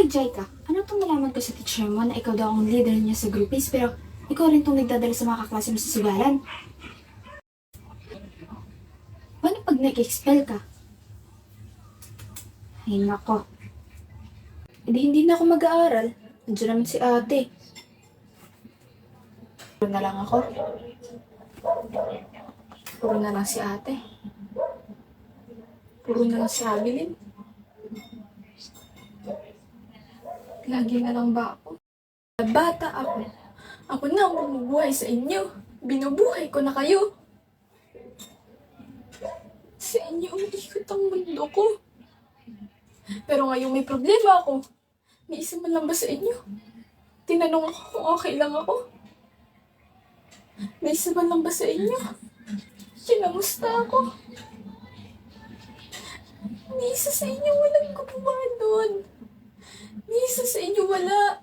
Hoy, Jaika, ano itong nalaman ko sa teacher mo na ikaw daw ang leader niya sa groupies pero ikaw rin itong nagdadala sa mga kaklase mo sa sugalan? Paano pag nag-expel ka? Ay, nako. Hindi na ako mag-aaral. Andiyan naman si ate. Puro na lang ako. Puro na lang si ate. Puro na lang si Abilin. Lagi na lang ba ako? Bata ako. Ako na ang bumubuhay sa inyo. Binubuhay ko na kayo. Sa inyo umiikot ang mundo ko. Pero ngayong may problema ako, may isa man lang ba sa inyo? Tinanong ako kung okay lang ako. May isa man lang ba sa inyo? Kinamusta ako? May isa sa inyo walang gumawa doon. May isa sa inyo wala.